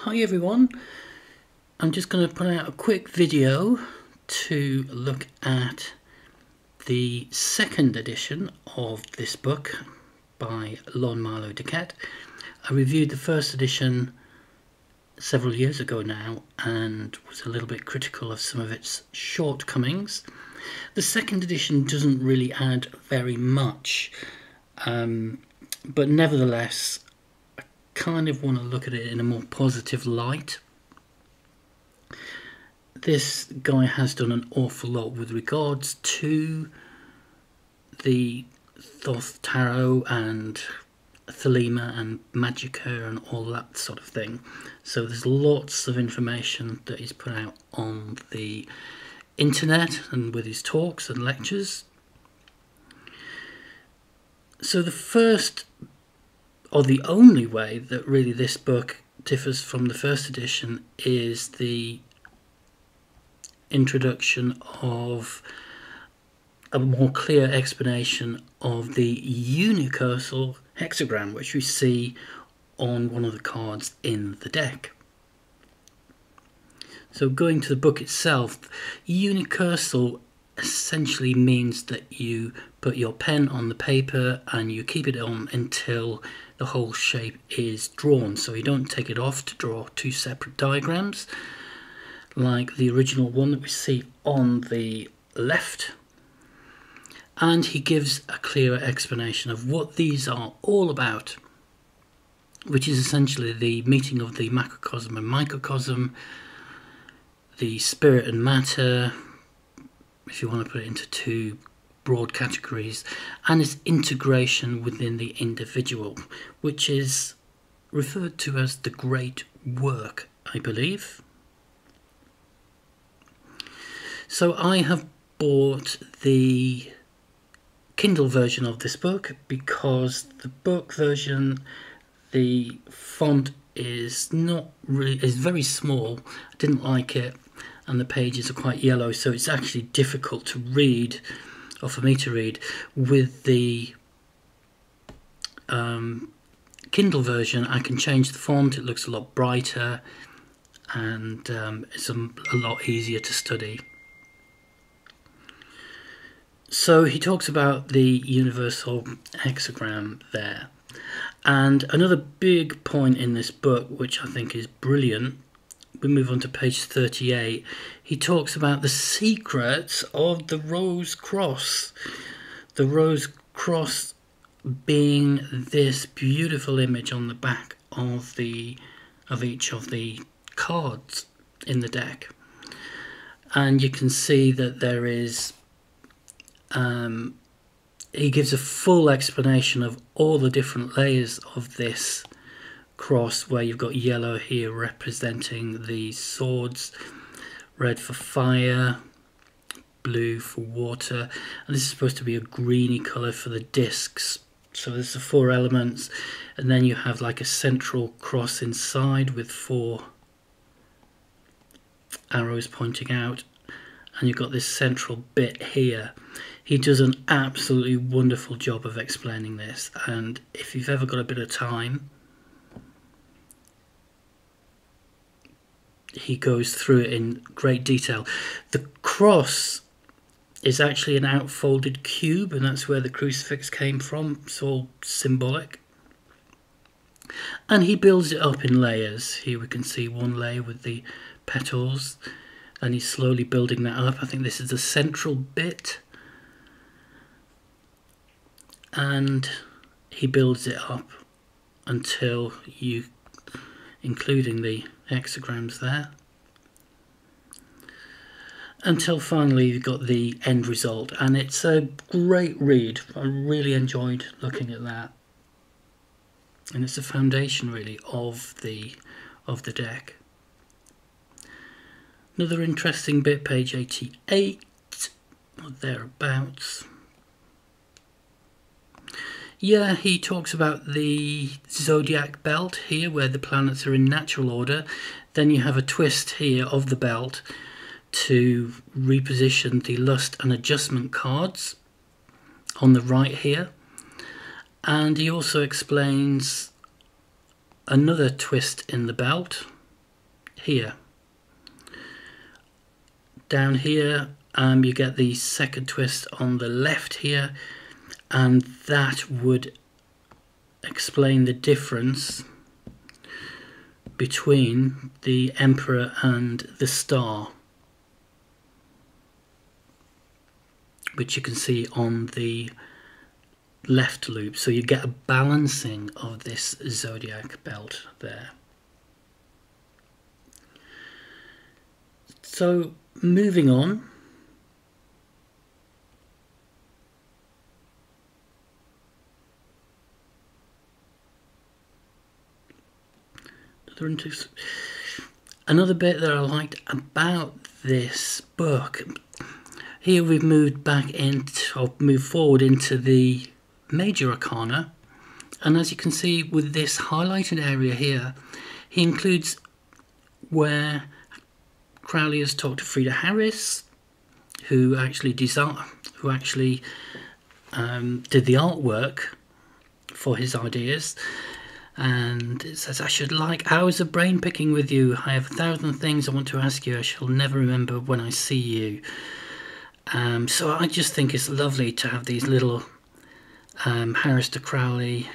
Hi everyone, I'm just going to put out a quick video to look at the second edition of this book by Lon Milo DuQuette. I reviewed the first edition several years ago now and was a little bit critical of some of its shortcomings. The second edition doesn't really add very much, but nevertheless I kind of want to look at it in a more positive light. This guy has done an awful lot with regards to the Thoth tarot and Thelema and Magica and all that sort of thing. So there's lots of information that he's put out on the internet and with his talks and lectures. So the first, or the only way that really this book differs from the first edition, is the introduction of a more clear explanation of the unicursal hexagram, which we see on one of the cards in the deck. So going to the book itself, unicursal essentially means that you put your pen on the paper and you keep it on until the whole shape is drawn. So you don't take it off to draw two separate diagrams like the original one that we see on the left. And he gives a clearer explanation of what these are all about, which is essentially the meeting of the macrocosm and microcosm, the spirit and matter, if you want to put it into two broad categories, and its integration within the individual, which is referred to as the great work, I believe. So I have bought the Kindle version of this book because the book version, the font is very small. I didn't like it, and the pages are quite yellow, so it's actually difficult to read, or for me to read. With the Kindle version, I can change the font. It looks a lot brighter, and it's a lot easier to study. So he talks about the universal hexagram there. And another big point in this book, which I think is brilliant, we move on to page 38. He talks about the secrets of the rose cross. The rose cross being this beautiful image on the back of each of the cards in the deck. And you can see that there is he gives a full explanation of all the different layers of this cross, where you've got yellow here representing the swords, red for fire, blue for water, and this is supposed to be a greeny colour for the discs. So there's the four elements, and then you have like a central cross inside with four arrows pointing out, and you've got this central bit here. He does an absolutely wonderful job of explaining this, and if you've ever got a bit of time, he goes through it in great detail. The cross is actually an outfolded cube, and that's where the crucifix came from. It's all symbolic. And he builds it up in layers. Here we can see one layer with the petals, and he's slowly building that up. I think this is the central bit. And he builds it up until including the hexagrams there, until finally you've got the end result, and it's a great read. I really enjoyed looking at that, and it's a foundation really of the deck. Another interesting bit, page 88 or thereabouts. Yeah, he talks about the zodiac belt here, where the planets are in natural order. Then you have a twist here of the belt to reposition the lust and adjustment cards on the right here. And he also explains another twist in the belt, here. Down here, you get the second twist on the left here, and that would explain the difference between the Emperor and the Star, which you can see on the left loop. So you get a balancing of this zodiac belt there. So moving on, another bit that I liked about this book, here we've moved back into, or moved forward into the major arcana, and as you can see with this highlighted area here, he includes where Crowley has talked to Frida Harris, who actually did the artwork for his ideas. And it says, I should like hours of brain picking with you. I have 1,000 things I want to ask you. I shall never remember when I see you. So I just think it's lovely to have these little Aleister Crowley,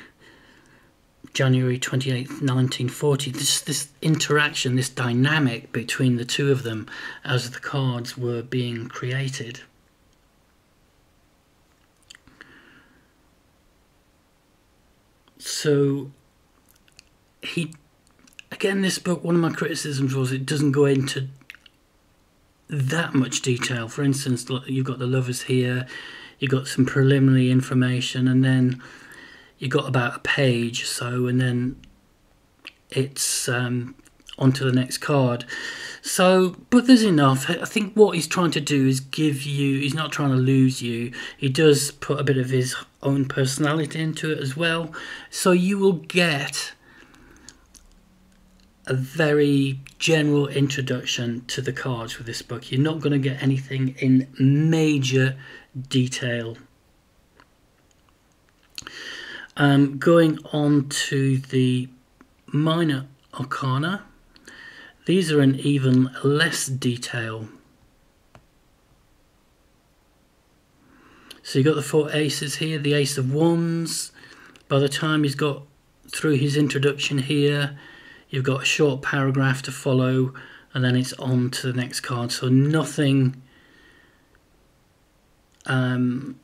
January 28th, 1940. This interaction, this dynamic between the two of them as the cards were being created. So again, this book, one of my criticisms was it doesn't go into that much detail. For instance, you've got the lovers here, you've got some preliminary information, and then you've got about a page or so, and then it's onto the next card. So, but there's enough. I think what he's trying to do is give you, he's not trying to lose you. He does put a bit of his own personality into it as well. So you will get a very general introduction to the cards with this book. You're not going to get anything in major detail. Going on to the minor arcana, these are in even less detail. So you've got the 4 aces here, the Ace of Wands. By the time he's got through his introduction here, you've got a short paragraph to follow, and then it's on to the next card. So nothing, no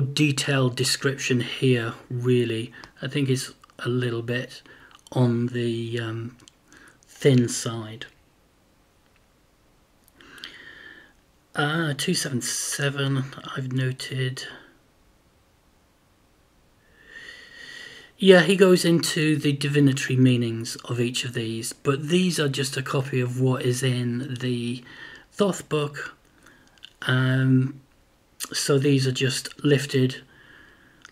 detailed description here, really. I think it's a little bit on the thin side. 277, I've noted. Yeah, he goes into the divinatory meanings of each of these, but these are just a copy of what is in the Thoth book. So these are just lifted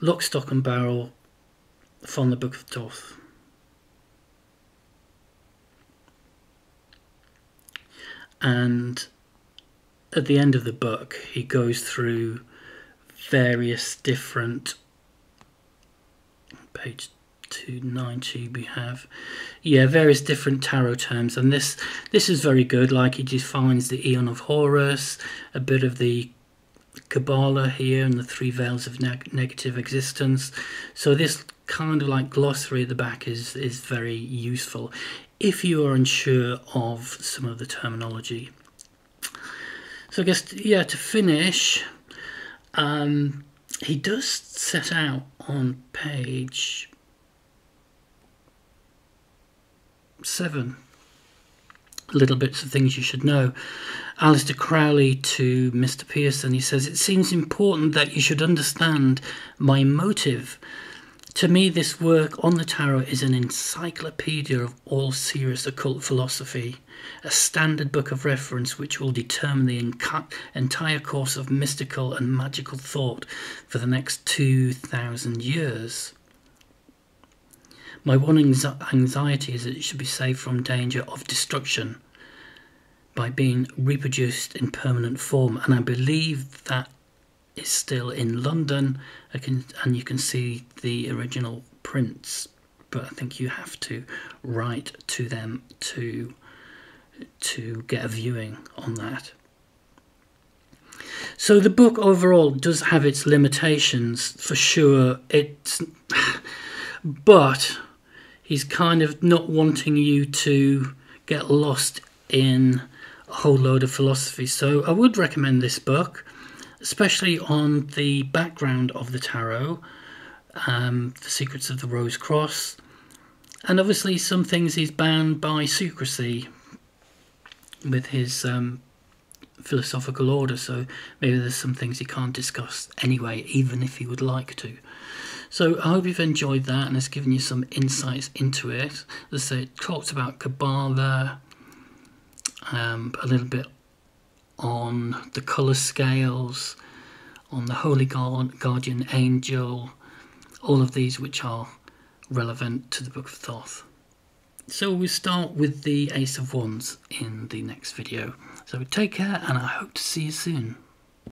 lock, stock and barrel from the Book of Thoth. And at the end of the book, he goes through various different, page 290 we have, various different tarot terms, and this is very good. Like, he defines the Eon of Horus, a bit of the Kabbalah here, and the 3 veils of negative existence. So this kind of like glossary at the back is very useful if you are unsure of some of the terminology. So I guess, to finish, he does set out on page 7 little bits of things you should know. Aleister Crowley to Mr. Pearson, he says, it seems important that you should understand my motive. To me, this work on the tarot is an encyclopedia of all serious occult philosophy, a standard book of reference which will determine the entire course of mystical and magical thought for the next 2,000 years. My one anxiety is that it should be saved from danger of destruction by being reproduced in permanent form, and I believe that is still in London, and you can see the original prints. but I think you have to write to them to get a viewing on that. So the book overall does have its limitations, for sure. But he's kind of not wanting you to get lost in a whole load of philosophy. So I would recommend this book, especially on the background of the tarot, The Secrets of the Rose Cross, and obviously some things he's bound by secrecy with his philosophical order, so maybe there's some things he can't discuss anyway, even if he would like to. So I hope you've enjoyed that and it's given you some insights into it. As I say, it talks about Kabbalah, a little bit on the colour scales, on the Holy Guardian Angel, all of these which are relevant to the Book of Thoth. So we start with the Ace of Wands in the next video. So take care, and I hope to see you soon.